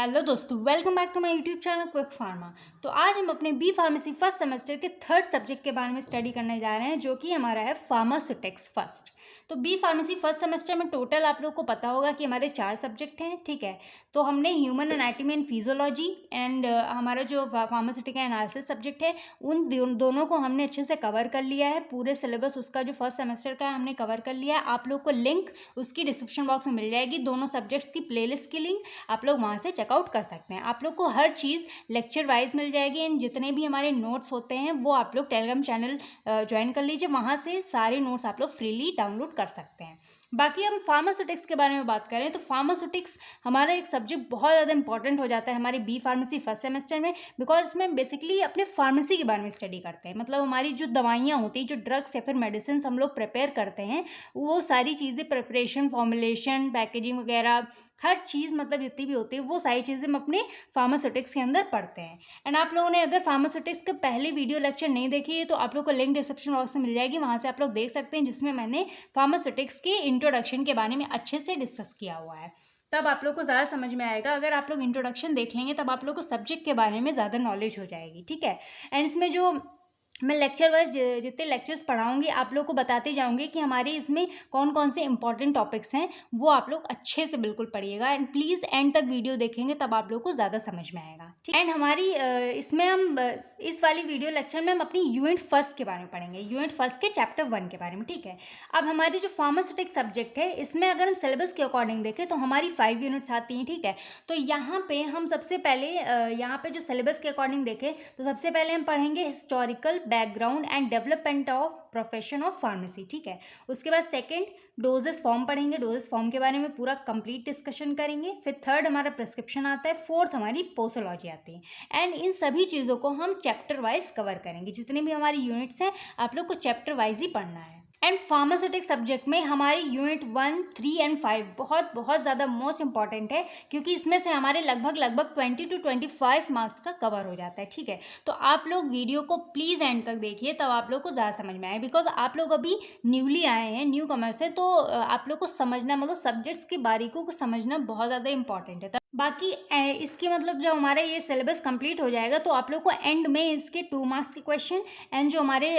Hello दोस्तों, welcome back to my YouTube channel Quick Pharma. तो आज हम अपने बी फार्मेसी फर्स्ट सेमेस्टर के थर्ड सब्जेक्ट के बारे में स्टडी करने जा रहे हैं, जो कि हमारा है फार्मास्यूटिक्स फर्स्ट। तो बी फार्मेसी फर्स्ट सेमेस्टर में टोटल आप लोग को पता होगा कि हमारे 4 सब्जेक्ट हैं, ठीक है। तो हमने human anatomy and physiology and हमारा जो फार्मास्यूटिकल एनालिसिस सब्जेक्ट है, उन दोनों को हमने अच्छे से कवर कर लिया है। पूरे सिलेबस उसका जो फर्स्ट सेमेस्टर का है हमने कवर कर लिया है। आप लोग को लिंक उसकी डिस्क्रिप्शन बॉक्स में मिल जाएगी। दोनों सब्जेक्ट्स की प्लेलिस्ट की लिंक आप लोग वहाँ से चेकआउट कर सकते हैं। आप लोग को हर चीज़ लेक्चर वाइज मिल जाएगी एंड जितने भी हमारे नोट्स होते हैं वो आप लोग टेलीग्राम चैनल ज्वाइन कर लीजिए। वहाँ से सारे नोट्स आप लोग फ्रीली डाउनलोड कर सकते हैं। बाकी हम फार्मास्यूटिक्स के बारे में बात करें तो फार्मास्यूटिक्स हमारा एक सब्जेक्ट बहुत ज़्यादा इंपॉर्टेंट हो जाता है हमारी बी फार्मेसी फर्स्ट सेमेस्टर में, बिकॉज इसमें बेसिकली अपने फार्मेसी के बारे में स्टडी करते हैं। मतलब हमारी जो दवाइयाँ होती हैं, जो ड्रग्स या फिर मेडिसिन हम लोग प्रिपेयर करते हैं, वो सारी चीज़ें प्रिपरेशन, फॉर्मुलेशन, पैकेजिंग वगैरह हर चीज़ मतलब जितनी भी होती है वो सारी चीज़ें हम अपने फार्मास्यूटिक्स के अंदर पढ़ते हैं। एंड आप लोगों ने अगर फार्मास्यूटिक्स के पहले वीडियो लेक्चर नहीं देखी है तो आप लोग को लिंक डिस्क्रिप्शन बॉक्स में मिल जाएगी, वहाँ से आप लोग देख सकते हैं, जिसमें मैंने फार्मास्यूटिक्स के इंट्रोडक्शन के बारे में अच्छे से डिस्कस किया हुआ है। तब आप लोग को ज़्यादा समझ में आएगा। अगर आप लोग इंट्रोडक्शन देख लेंगे तब आप लोग को सब्जेक्ट के बारे में ज़्यादा नॉलेज हो जाएगी, ठीक है। एंड इसमें जो मैं लेक्चर वाइज जितने लेक्चर्स पढ़ाऊंगी आप लोग को बताते जाऊंगी कि हमारे इसमें कौन कौन से इंपॉर्टेंट टॉपिक्स हैं, वो आप लोग अच्छे से बिल्कुल पढ़िएगा। एंड प्लीज़ एंड तक वीडियो देखेंगे तब आप लोग को ज़्यादा समझ में आएगा, ठीक। एंड हमारी इसमें हम इस वाली वीडियो लेक्चर में हम अपनी यूनिट फर्स्ट के बारे में पढ़ेंगे, यूनिट फर्स्ट के चैप्टर 1 के बारे में, ठीक है। अब हमारी जो फार्मास्यूटिक सब्जेक्ट है, इसमें अगर हम सिलेबस के अकॉर्डिंग देखें तो हमारी 5 यूनिट्स आती हैं, ठीक है। तो यहाँ पे हम सबसे पहले यहाँ पे जो सिलेबस के अकॉर्डिंग देखें तो सबसे पहले हम पढ़ेंगे historical background and development of profession of pharmacy, ठीक है। उसके बाद सेकंड डोजेस फॉर्म पढ़ेंगे, डोजेस फॉर्म के बारे में पूरा कंप्लीट डिस्कशन करेंगे। फिर थर्ड हमारा प्रिस्क्रिप्शन आता है, फोर्थ हमारी पोसोलॉजी आती है। एंड इन सभी चीज़ों को हम चैप्टर वाइज कवर करेंगे। जितनी भी हमारी यूनिट्स हैं आप लोग को चैप्टर वाइज ही पढ़ना है। एंड फार्मास्यूटिक सब्जेक्ट में हमारी यूनिट 1, 3 एंड 5 बहुत बहुत ज़्यादा मोस्ट इंपॉर्टेंट है, क्योंकि इसमें से हमारे लगभग 20 to 25 मार्क्स का कवर हो जाता है, ठीक है। तो आप लोग वीडियो को प्लीज़ एंड तक देखिए, तब आप लोग को ज़्यादा समझ में आए, बिकॉज आप लोग अभी न्यूली आए हैं, न्यू कमर से, तो आप लोग को समझना मतलब सब्जेक्ट्स की बारीकों को समझना बहुत ज़्यादा इंपॉर्टेंट है। बाकी इसकी मतलब जब हमारा ये सिलेबस कंप्लीट हो जाएगा तो आप लोग को एंड में इसके 2 मार्क्स के क्वेश्चन एंड जो हमारे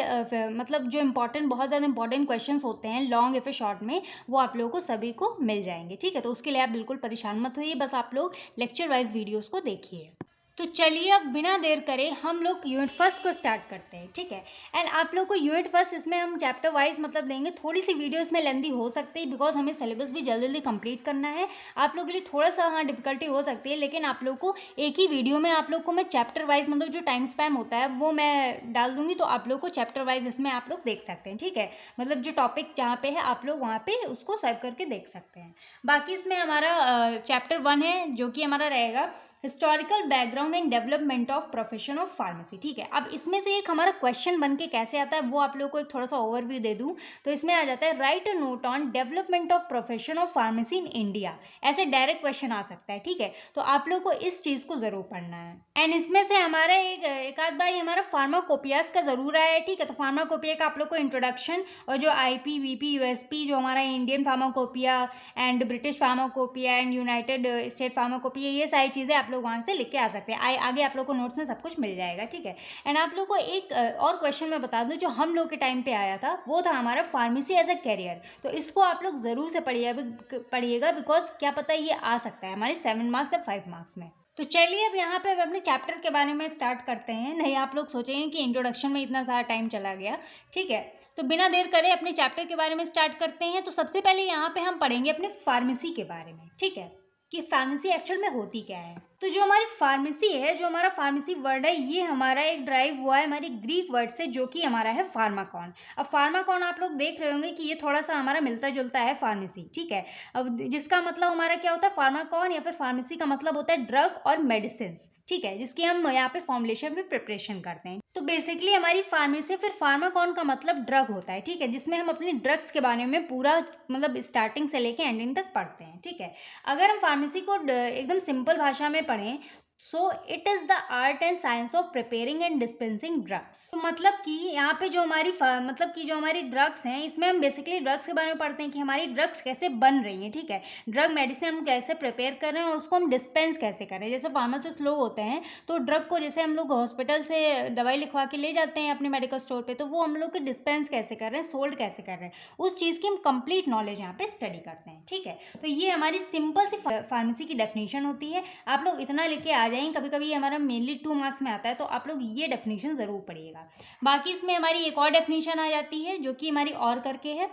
मतलब जो इम्पॉर्टेंट बहुत ज़्यादा इंपॉर्टेंट क्वेश्चंस होते हैं लॉन्ग या फिर शॉर्ट में, वो आप लोगों को सभी को मिल जाएंगे, ठीक है। तो उसके लिए आप बिल्कुल परेशान मत होइए, बस आप लोग लेक्चर वाइज वीडियोज़ को देखिए। तो चलिए अब बिना देर करे हम लोग यूनिट फर्स्ट को स्टार्ट करते हैं, ठीक है। एंड आप लोग को यूनिट फर्स्ट इसमें हम चैप्टर वाइज मतलब देंगे। थोड़ी सी वीडियो इसमें लेंदी हो सकती है, बिकॉज हमें सिलेबस भी जल्दी जल्दी कंप्लीट करना है। आप लोग के लिए थोड़ा सा हाँ डिफिकल्टी हो सकती है, लेकिन आप लोग को एक ही वीडियो में आप लोग को मैं चैप्टर वाइज मतलब जो टाइम स्पैम होता है वो मैं डाल दूंगी, तो आप लोग को चैप्टर वाइज इसमें आप लोग देख सकते हैं, ठीक है। मतलब जो टॉपिक जहाँ पे है आप लोग वहाँ पे उसको सर्व करके देख सकते हैं। बाकी इसमें हमारा चैप्टर 1 है, जो कि हमारा रहेगा historical background and development of profession of pharmacy, ठीक है। अब इसमें से एक हमारा क्वेश्चन बन के कैसे आता है वो आप लोग को एक थोड़ा सा ओवरव्यू दे दूं तो इसमें आ जाता है right a note on development of profession of pharmacy in India. ऐसे डायरेक्ट क्वेश्चन आ सकता है, ठीक है। तो आप लोग को इस चीज़ को ज़रूर पढ़ना है। एंड इसमें से हमारा एक आध बार हमारा फार्माकोपियास का ज़रूर आया है, ठीक है। तो फार्माकोपिया का आप लोग को इंट्रोडक्शन और जो IP, VP, USP जो हमारा Indian pharmacopoeia and British pharmacopoeia and United state pharmacopoeia, ये सारी चीज़ें आप लोग वहाँ से लिख के आ सकते हैं। आगे आप लोग को नोट्स में सब कुछ मिल जाएगा, ठीक है। एंड आप लोग को एक और क्वेश्चन मैं बता दूं जो हम लोग के टाइम पे आया था, वो था हमारा फार्मेसी एज अ कैरियर। तो इसको आप लोग ज़रूर से पढ़िएगा, बिकॉज क्या पता ये आ सकता है हमारे 7 मार्क्स या 5 मार्क्स में। तो चलिए अब यहाँ पे अब अपने चैप्टर के बारे में स्टार्ट करते हैं। नहीं आप लोग सोचेंगे कि इंट्रोडक्शन में इतना सारा टाइम चला गया, ठीक है। तो बिना देर करे अपने चैप्टर के बारे में स्टार्ट करते हैं। तो सबसे पहले यहाँ पे हम पढ़ेंगे अपने फार्मेसी के बारे में, ठीक है, कि फार्मेसी एक्चुअल में होती क्या है। तो जो हमारी फार्मेसी है, जो हमारा फार्मेसी वर्ड है, ये हमारा एक ड्राइव हुआ है हमारी ग्रीक वर्ड से, जो कि हमारा है फार्माकॉन। अब फार्माकॉन आप लोग देख रहे होंगे कि ये थोड़ा सा हमारा मिलता जुलता है फार्मेसी, ठीक है। अब जिसका मतलब हमारा क्या होता है, फार्माकॉन या फिर फार्मेसी का मतलब होता है ड्रग और मेडिसिन, ठीक है, जिसकी हम यहाँ पे फॉर्मुलेशन पे प्रिपरेशन करते हैं। तो बेसिकली हमारी फार्मेसी फिर फार्माकॉन का मतलब ड्रग होता है, ठीक है, जिसमें हम अपने ड्रग्स के बारे में पूरा मतलब स्टार्टिंग से लेके एंडिंग तक पढ़ते हैं, ठीक है। अगर हम फार्मेसी को एकदम सिंपल भाषा में पढ़ें so it is the art and science of preparing and dispensing drugs. तो मतलब कि यहाँ पे जो हमारी मतलब कि जो हमारी ड्रग्स हैं, इसमें हम बेसिकली ड्रग्स के बारे में पढ़ते हैं कि हमारी ड्रग्स कैसे बन रही हैं, ठीक है। ड्रग मेडिसिन हम कैसे प्रिपेयर कर रहे हैं और उसको हम डिस्पेंस कैसे कर रहे हैं। जैसे फार्मासिस्ट लोग होते हैं, तो ड्रग को जैसे हम लोग हॉस्पिटल से दवाई लिखवा के ले जाते हैं अपने मेडिकल स्टोर पे, तो वो हम लोग के डिस्पेंस कैसे कर रहे हैं, सोल्ड कैसे कर रहे हैं, उस चीज़ की हम कंप्लीट नॉलेज यहाँ पे स्टडी करते हैं, ठीक है। तो ये हमारी सिंपल सी फार्मेसी की डेफिनेशन होती है। आप लोग इतना लेके आ जाएंगे, कभी कभी हमारा मेनली 2 मार्क्स में आता है, तो आप लोग ये डेफिनेशन ज़रूर पढ़िएगा। बाकी इसमें हमारी एक और डेफिनेशन आ जाती है जो कि हमारी और करके है,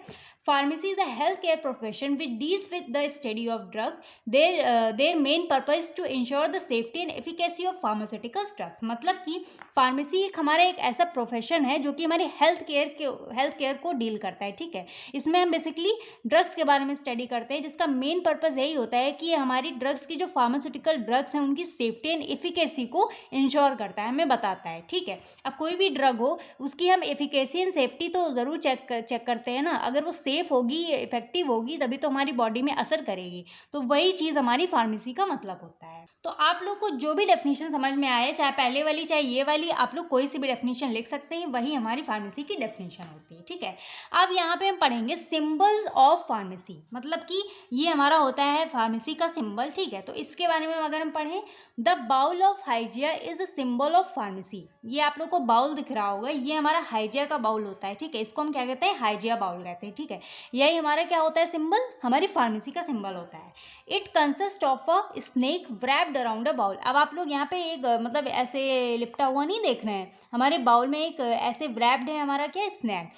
Pharmacy is a healthcare profession which deals with the study of drug. Their main purpose is to ensure the safety and efficacy of pharmaceutical drugs. मतलब कि फार्मेसी एक हमारा एक ऐसा प्रोफेशन है जो कि हमारे हेल्थ केयर को डील करता है, ठीक है। इसमें हम बेसिकली ड्रग्स के बारे में स्टडी करते हैं, जिसका मेन पर्पस यही होता है कि हमारी ड्रग्स की जो फार्मास्यूटिकल ड्रग्स हैं उनकी सेफ्टी एंड एफिकेसी को इंश्योर करता है, हमें बताता है, ठीक है। अब कोई भी ड्रग हो उसकी हम एफिकेसी एंड सेफ्टी तो ज़रूर चेक करते हैं ना। अगर वो सेफ होगी, इफेक्टिव होगी, तभी तो हमारी बॉडी में असर करेगी। तो वही चीज़ हमारी फार्मेसी का मतलब होता है। तो आप लोग को जो भी डेफिनेशन समझ में आए, चाहे पहले वाली चाहे ये वाली, आप लोग कोई सी भी डेफिनेशन लिख सकते हैं, वही हमारी फार्मेसी की डेफिनेशन होती है, ठीक है। अब यहाँ पे हम पढ़ेंगे सिंबल्स ऑफ फार्मेसी, मतलब कि ये हमारा होता है फार्मेसी का सिंबल, ठीक है। तो इसके बारे में अगर हम पढ़ें, the bowl of Hygeia is a symbol of pharmacy. ये आप लोग को बाउल दिख रहा होगा, ये हमारा हाइजिया का बाउल होता है, ठीक है। इसको हम क्या कहते हैं, हाइजिया बाउल कहते हैं, ठीक है। यही हमारा क्या होता है, सिंबल, हमारी फार्मेसी का सिंबल होता है। It consist of a snake wrapped around a bowl. अब आप लोग यहाँ पे एक मतलब ऐसे लिपटा हुआ नहीं देख रहे हैं, हमारे बाउल में एक ऐसे wrapped है हमारा क्या, snake.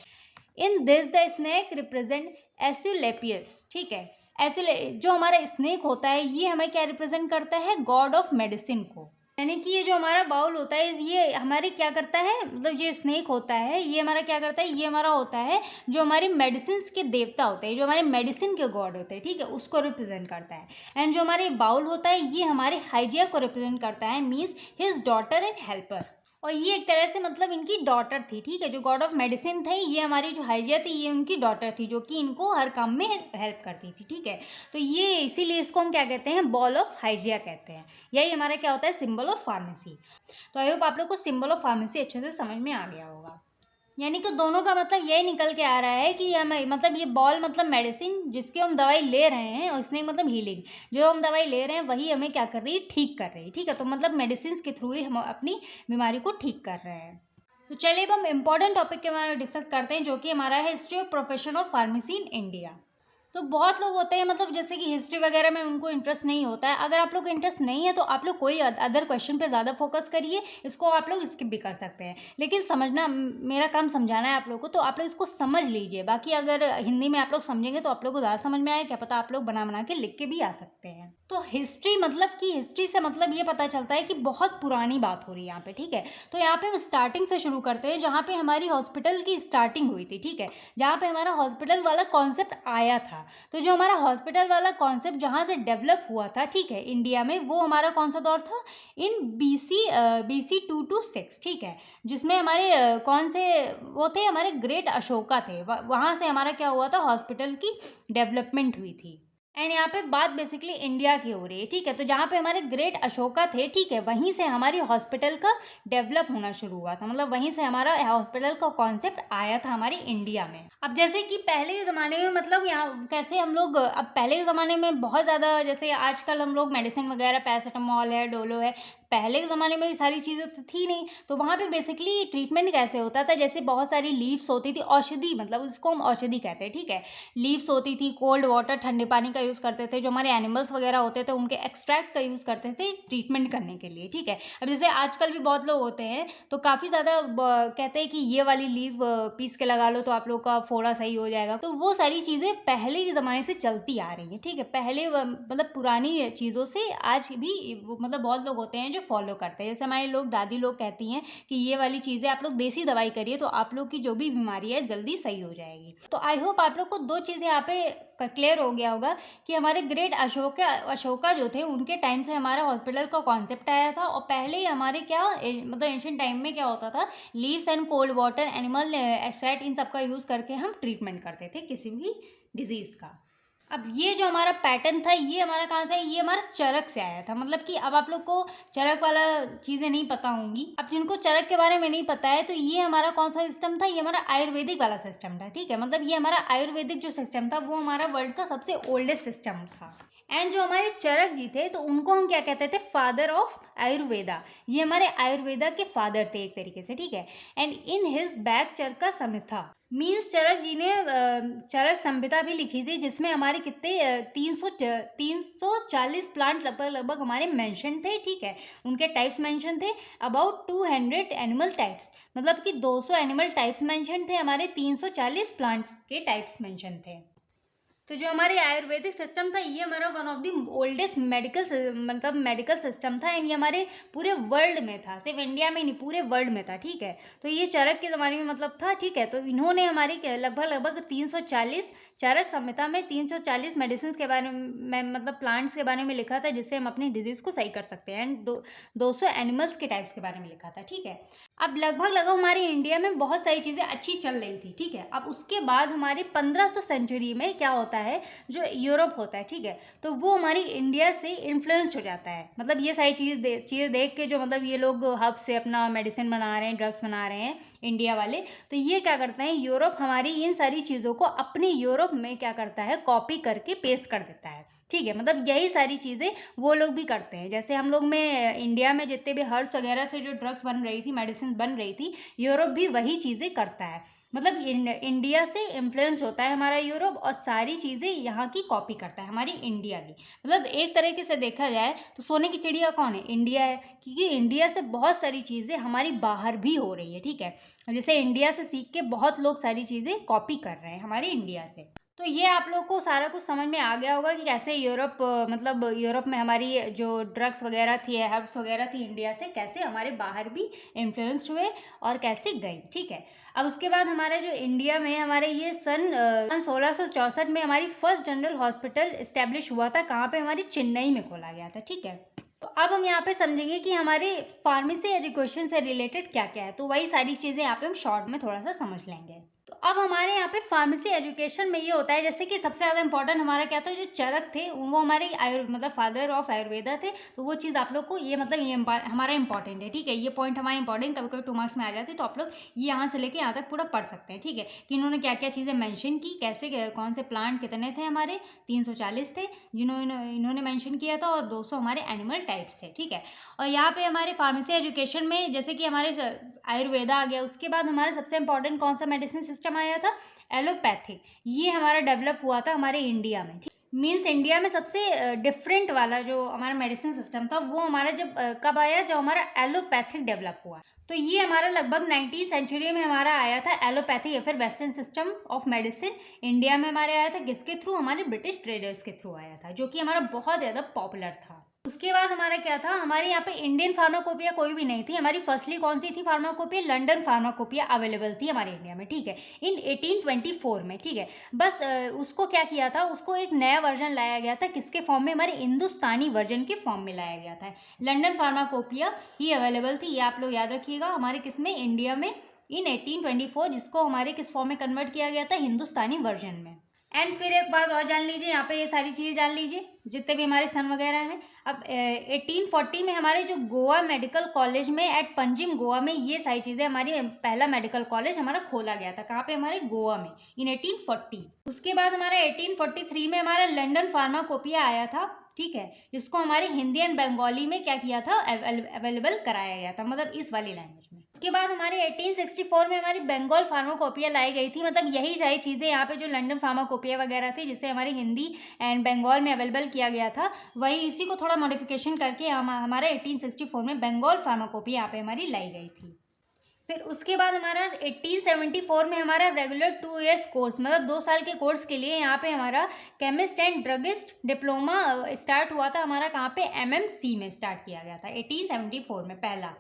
In this the snake represent Asclepius, ठीक है। जो हमारा स्नेक होता है ये हमें क्या रिप्रेजेंट करता है, गॉड ऑफ मेडिसिन को। यानी कि ये जो हमारा बाउल होता है ये हमारे क्या करता है, मतलब जो स्नेक होता है ये हमारा क्या करता है, ये हमारा होता है जो हमारे मेडिसिन के देवता होते हैं, जो हमारे मेडिसिन के गॉड होते हैं, ठीक है, उसको रिप्रेजेंट करता है। एंड जो हमारे बाउल होता है ये हमारे हाइजिया को रिप्रेजेंट करता है, means his daughter and helper. और ये एक तरह से मतलब इनकी डॉटर थी, ठीक है। जो गॉड ऑफ मेडिसिन थे, ये हमारी जो हाइजिया थी ये उनकी डॉटर थी, जो कि इनको हर काम में हेल्प करती थी, ठीक है। तो ये इसीलिए इसको हम क्या कहते हैं, बॉल ऑफ हाइजिया कहते हैं। यही हमारा क्या होता है, सिंबल ऑफ फार्मेसी। तो आई होप आप लोग को सिंबल ऑफ फार्मेसी अच्छे से समझ में आ गया होगा। यानी कि दोनों का मतलब यही निकल के आ रहा है कि हमें मतलब ये बॉल मतलब मेडिसिन जिसकी हम दवाई ले रहे हैं, और स्नेक मतलब हीलिंग, जो हम दवाई ले रहे हैं वही हमें क्या कर रही है, ठीक कर रही है, ठीक है। तो मतलब मेडिसिन के थ्रू ही हम अपनी बीमारी को ठीक कर रहे हैं। तो चलिए अब हम इम्पॉर्टेंट टॉपिक के बारे में डिस्कस करते हैं, जो कि हमारा है history of profession of pharmacy in India. तो बहुत लोग होते हैं मतलब जैसे कि हिस्ट्री वगैरह में उनको इंटरेस्ट नहीं होता है। अगर आप लोग को इंटरेस्ट नहीं है तो आप लोग कोई अदर क्वेश्चन पे ज़्यादा फोकस करिए, इसको आप लोग स्किप भी कर सकते हैं। लेकिन समझना, मेरा काम समझाना है आप लोग को, तो आप लोग इसको समझ लीजिए। बाकी अगर हिंदी में आप लोग समझेंगे तो आप लोग को ज़्यादा समझ में आए, क्या पता आप लोग बना बना के लिख के भी आ सकते हैं। तो हिस्ट्री मतलब कि हिस्ट्री से मतलब ये पता चलता है कि बहुत पुरानी बात हो रही है यहाँ पे, ठीक है। तो यहाँ पे हम स्टार्टिंग से शुरू करते हैं, जहाँ पे हमारी हॉस्पिटल की स्टार्टिंग हुई थी, ठीक है। जहाँ पे हमारा हॉस्पिटल वाला कॉन्सेप्ट आया था। तो जो हमारा हॉस्पिटल वाला कॉन्सेप्ट जहाँ से डेवलप हुआ था, ठीक है, इंडिया में, वो हमारा कौन सा दौर था, इन BC 2 to 6, ठीक है। जिसमें हमारे कौन से वो थे, हमारे ग्रेट अशोका थे। वहाँ से हमारा क्या हुआ था, हॉस्पिटल की डेवलपमेंट हुई थी। एंड यहाँ पे बात बेसिकली इंडिया की हो रही है, ठीक है। तो जहाँ पे हमारे ग्रेट अशोका थे, ठीक है, वहीं से हमारी हॉस्पिटल का डेवलप होना शुरू हुआ था। मतलब वहीं से हमारा हॉस्पिटल का कॉन्सेप्ट आया था हमारी इंडिया में। अब जैसे कि पहले के ज़माने में मतलब यहाँ कैसे हम लोग, अब पहले के ज़माने में बहुत ज़्यादा, जैसे आजकल हम लोग मेडिसिन वगैरह, पैरासीटामॉल है, डोलो है, पहले के ज़माने में ये सारी चीज़ें तो थी नहीं। तो वहाँ पे बेसिकली ट्रीटमेंट कैसे होता था, जैसे बहुत सारी लीव्स होती थी, औषधि, मतलब उसको हम औषधि कहते हैं, ठीक है। लीव्स होती थी, कोल्ड वाटर, ठंडे पानी का यूज़ करते थे। जो हमारे एनिमल्स वगैरह होते थे उनके एक्सट्रैक्ट का यूज़ करते थे ट्रीटमेंट करने के लिए, ठीक है। अब जैसे आजकल भी बहुत लोग होते हैं तो काफ़ी ज़्यादा कहते हैं कि ये वाली लीव पीस के लगा लो तो आप लोग का फोड़ा सही हो जाएगा। तो वो सारी चीज़ें पहले के ज़माने से चलती आ रही हैं, ठीक है। पहले मतलब पुरानी चीज़ों से आज भी मतलब बहुत लोग होते हैं जो फॉलो करते हैं। जैसे हमारे लोग, दादी लोग कहती हैं कि ये वाली चीज़ें आप लोग देसी दवाई करिए तो आप लोग की जो भी बीमारी है जल्दी सही हो जाएगी। तो आई होप आप लोग को दो चीज़ें यहाँ पे क्लियर हो गया होगा कि हमारे ग्रेट अशोका जो थे उनके टाइम से हमारा हॉस्पिटल का कॉन्सेप्ट आया था। और पहले ही हमारे क्या मतलब एंशिएंट टाइम में क्या होता था, leaves and cold water, animal extract, इन सब का यूज़ करके हम ट्रीटमेंट करते थे किसी भी डिजीज़ का। अब ये जो हमारा पैटर्न था ये हमारा कहाँ से है, ये हमारा चरक से आया था। मतलब कि अब आप लोग को चरक वाला चीज़ें नहीं पता होंगी। अब जिनको चरक के बारे में नहीं पता है तो ये हमारा कौन सा सिस्टम था, ये हमारा आयुर्वेदिक वाला सिस्टम था, ठीक है। मतलब ये हमारा आयुर्वेदिक जो सिस्टम था वो हमारा वर्ल्ड का सबसे ओल्डेस्ट सिस्टम था। एंड जो हमारे चरक जी थे तो उनको हम क्या कहते थे, फादर ऑफ आयुर्वेदा। ये हमारे आयुर्वेदा के फादर थे एक तरीके से, ठीक है। And in his back Charaka Samhita means Charak ji ने चरक संहिता भी लिखी थी, जिसमें हमारे कितने 340 प्लांट लगभग हमारे मेंशन थे, ठीक है। उनके टाइप्स मेंशन थे, अबाउट 200 एनिमल टाइप्स, मतलब कि 200 एनिमल टाइप्स मेंशन थे, हमारे 340 प्लांट्स के टाइप्स मेंशन थे। तो जो हमारे आयुर्वेदिक सिस्टम था ये हमारा one of the oldest medical system था। एंड ये हमारे पूरे वर्ल्ड में था, सिर्फ इंडिया में नहीं पूरे वर्ल्ड में था, ठीक है। तो ये चरक के ज़माने में मतलब था, ठीक है। तो इन्होंने हमारी लगभग 340 चरक संहिता में 340 मेडिसिन के बारे में मतलब प्लांट्स के बारे में लिखा था, जिससे हम अपनी डिजीज़ को सही कर सकते हैं। एंड 200 एनिमल्स के टाइप्स के बारे में लिखा था, ठीक है। अब लगभग हमारे इंडिया में बहुत सारी चीज़ें अच्छी चल रही थी, ठीक है। अब उसके बाद हमारे 1500 सेंचुरी में क्या होता है, जो यूरोप होता है, ठीक है, तो वो हमारी इंडिया से इन्फ्लुएंस्ड हो जाता है। मतलब ये सारी चीज़ें देख के जो मतलब ये लोग हब से अपना मेडिसिन बना रहे हैं, ड्रग्स बना रहे हैं इंडिया वाले, तो ये क्या करते हैं, यूरोप हमारी इन सारी चीज़ों को अपने यूरोप में क्या करता है, कॉपी करके पेस्ट कर देता है, ठीक है। मतलब यही सारी चीज़ें वो लोग भी करते हैं। जैसे हम लोग में इंडिया में जितने भी हर्ब्स वगैरह से जो ड्रग्स बन रही थी, मेडिसिन बन रही थी, यूरोप भी वही चीज़ें करता है। मतलब इंडिया से इन्फ्लुएंस होता है हमारा यूरोप और सारी चीज़ें यहाँ की कॉपी करता है हमारी इंडिया की। मतलब एक तरीके से देखा जाए तो सोने की चिड़िया कौन है, इंडिया है, क्योंकि इंडिया से बहुत सारी चीज़ें हमारी बाहर भी हो रही है, ठीक है। जैसे इंडिया से सीख के बहुत लोग सारी चीज़ें कॉपी कर रहे हैं हमारे इंडिया से। तो ये आप लोग को सारा कुछ समझ में आ गया होगा कि कैसे यूरोप मतलब यूरोप में हमारी जो ड्रग्स वगैरह थी, हर्ब्स वगैरह थी इंडिया से, कैसे हमारे बाहर भी इन्फ्लुएंस्ड हुए और कैसे गई, ठीक है। अब उसके बाद हमारे जो इंडिया में हमारे ये सन 1664 में हमारी फर्स्ट जनरल हॉस्पिटल इस्टेब्लिश हुआ था। कहाँ पे, हमारी चेन्नई में खोला गया था, ठीक है। तो अब हम यहाँ पे समझेंगे कि हमारे फार्मेसी एजुकेशन से रिलेटेड क्या क्या है। तो वही सारी चीज़ें यहाँ पे हम शॉर्ट में थोड़ा सा समझ लेंगे। तो अब हमारे यहाँ पे फार्मेसी एजुकेशन में ये होता है, जैसे कि सबसे ज़्यादा इंपॉर्टेंट हमारा क्या था, जो चरक थे वो हमारे मतलब फादर ऑफ आयुर्वेदा थे। तो वो चीज़ आप लोग को ये मतलब ये हमारा इंपॉर्टेंट है, ठीक है। ये पॉइंट हमारा इंपॉर्टेंट कभी कभी 2 मार्क्स में आ जाते हैं, तो आप लोग ये यहाँ से लेके यहाँ तक पूरा पढ़ सकते हैं, ठीक है, कि इन्होंने क्या क्या चीज़ें मैंशन की, कैसे कौन से प्लांट कितने थे, हमारे 340 थे इन्होंने मैंशन किया था, और 200 हमारे एनिमल टाइप्स थे, ठीक है। और यहाँ पे हमारे फार्मेसी एजुकेशन में जैसे कि हमारे आयुर्वेदा आ गया, उसके बाद हमारा सबसे इंपॉर्टेंट कौन सा मेडिसिन सिस्टम आया था, एलोपैथिक। ये हमारा डेवलप हुआ था हमारे इंडिया में, मीन्स इंडिया में सबसे डिफरेंट वाला जो हमारा मेडिसिन सिस्टम था वो हमारा जब कब आया, जब हमारा एलोपैथिक डेवलप हुआ। तो ये हमारा लगभग 19वीं सेंचुरी में हमारा आया था एलोपैथिक या फिर western system of medicine. India में हमारे आया था किसके थ्रू, हमारे ब्रिटिश ट्रेडर्स के थ्रू आया था, जो कि हमारा बहुत ज़्यादा पॉपुलर था। उसके बाद हमारा क्या था, हमारे यहाँ पे इंडियन फार्माकोपिया कोई भी नहीं थी। हमारी फर्स्टली कौन सी थी फार्माकोपिया, लंदन फार्माकोपिया अवेलेबल थी हमारे इंडिया में, ठीक है, इन 1824 में, ठीक है। बस उसको क्या किया था, उसको एक नया वर्जन लाया गया था, किसके फॉर्म में, हमारे हिंदुस्तानी वर्जन के फॉर्म में लाया गया था। लंदन फार्माकोपिया ही अवेलेबल थी, ये आप लोग याद रखिएगा, हमारे किसमें, इंडिया में इन 1824, जिसको हमारे किस फॉर्म में कन्वर्ट किया गया था, हिंदुस्तानी वर्जन में। एंड फिर एक बात और जान लीजिए, यहाँ पे ये सारी चीज़ें जान लीजिए जितने भी हमारे सन वगैरह हैं। अब 1840 में हमारे जो गोवा मेडिकल कॉलेज में एट पंजिम गोवा में ये सारी चीज़ें, हमारी पहला मेडिकल कॉलेज हमारा खोला गया था। कहाँ पे, हमारे गोवा में, इन 1840। उसके बाद हमारा 1843 में हमारा लंदन फार्माकोपिया आया था, ठीक है, जिसको हमारे हिंदी एंड बंगाली में क्या किया था, अवेलेबल कराया गया था, मतलब इस वाली लैंग्वेज में। उसके बाद हमारे 1864 में हमारी बंगाल फार्माकोपिया लाई गई थी। मतलब यही सारी चीज़ें यहाँ पे जो लंदन फार्माकोपिया वगैरह थी, जिसे हमारी हिंदी एंड बंगाल में अवेलेबल किया गया था, वही इसी को थोड़ा मॉडिफिकेशन करके हमारा 1864 में बंगाल फार्माकोपिया यहाँ पे हमारी लाई गई थी। फिर उसके बाद हमारा 1874 में हमारा रेगुलर 2 इयर्स कोर्स, मतलब 2 साल के कोर्स के लिए यहाँ पे हमारा chemist and druggist diploma start हुआ था। हमारा कहाँ पे, MMC में स्टार्ट किया गया था 1874 में पहला।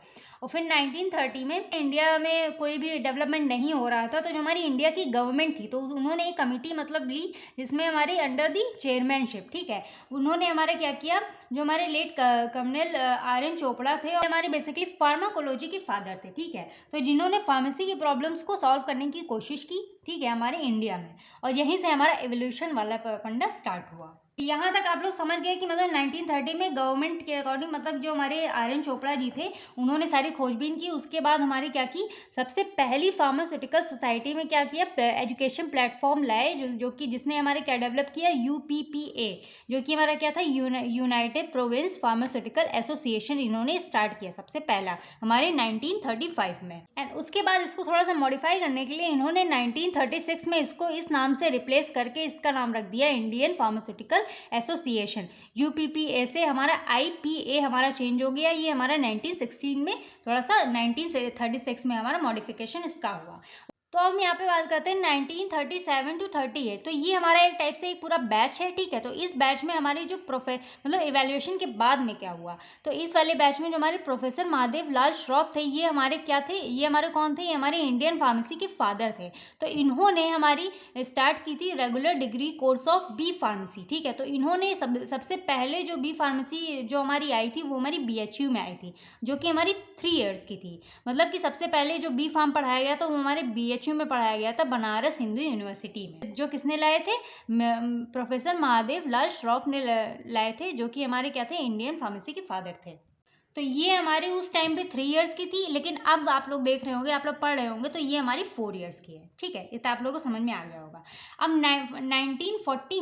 और फिर 1930 में इंडिया में कोई भी डेवलपमेंट नहीं हो रहा था, तो जो हमारी इंडिया की गवर्नमेंट थी, तो उन्होंने एक कमेटी मतलब ली, जिसमें हमारी अंडर दी चेयरमैनशिप, ठीक है, उन्होंने हमारा क्या किया, जो हमारे लेट कर्नल आर.एन. चोपड़ा थे और हमारे बेसिकली फार्माकोलॉजी के फादर थे, ठीक है। तो जिन्होंने फार्मेसी की प्रॉब्लम्स को सॉल्व करने की कोशिश की, ठीक है, हमारे इंडिया में, और यहीं से हमारा एवोल्यूशन वाला फंडा स्टार्ट हुआ। यहाँ तक आप लोग समझ गए कि मतलब 1930 में गवर्नमेंट के अकॉर्डिंग मतलब जो हमारे आर.एन. चोपड़ा जी थे उन्होंने सारी खोजबीन की। उसके बाद हमारे क्या की, सबसे पहली फार्मास्यूटिकल सोसाइटी में क्या किया, एजुकेशन प्लेटफॉर्म लाए, जो कि जिसने हमारे क्या डेवलप किया, UPPA, जो कि हमारा क्या था, यूनाइटेड प्रोविंस फार्मास्यूटिकल एसोसिएशन, इन्होंने स्टार्ट किया सबसे पहला हमारे 1935 में। एंड उसके बाद इसको थोड़ा सा मॉडिफाई करने के लिए इन्होंने 1936 में इसको इस नाम से रिप्लेस करके इसका नाम रख दिया इंडियन फार्मास्यूटिकल एसोसिएशन। UPPA से हमारा IPA हमारा चेंज हो गया। ये हमारा 1916 में, थोड़ा सा 1936 में हमारा मॉडिफिकेशन इसका हुआ। तो हम यहाँ पे बात करते हैं 1937 to 38। तो ये हमारा एक टाइप से एक पूरा बैच है, ठीक है। तो इस बैच में हमारी जो मतलब इवैल्यूएशन के बाद में क्या हुआ, तो इस वाले बैच में जो हमारे प्रोफेसर महादेव लाल श्रॉफ थे, ये हमारे क्या थे, ये हमारे कौन थे, ये हमारे इंडियन फार्मेसी के फादर थे। तो इन्होंने हमारी स्टार्ट की थी regular degree course of B pharmacy, ठीक है। तो इन्होंने सबसे पहले जो बी फार्मेसी जो हमारी आई थी वो हमारी BHU में आई थी, जो कि हमारी 3 ईयर्स की थी। मतलब कि सबसे पहले जो बी फार्म पढ़ाया गया था वो हमारे BHU में पढ़ाया गया था, बनारस हिंदू यूनिवर्सिटी में। जो किसने लाए थे, प्रोफेसर महादेव लाल श्रॉफ ने लाए थे, जो कि हमारे क्या थे, इंडियन फार्मेसी के फादर थे। तो ये हमारे उस टाइम पे 3 ईयर्स की थी, लेकिन अब आप लोग देख रहे होंगे, आप लोग पढ़ रहे होंगे, तो ये हमारी 4 ईयर्स की है, ठीक है। इतना आप लोगों को समझ में आ गया होगा। अब 1940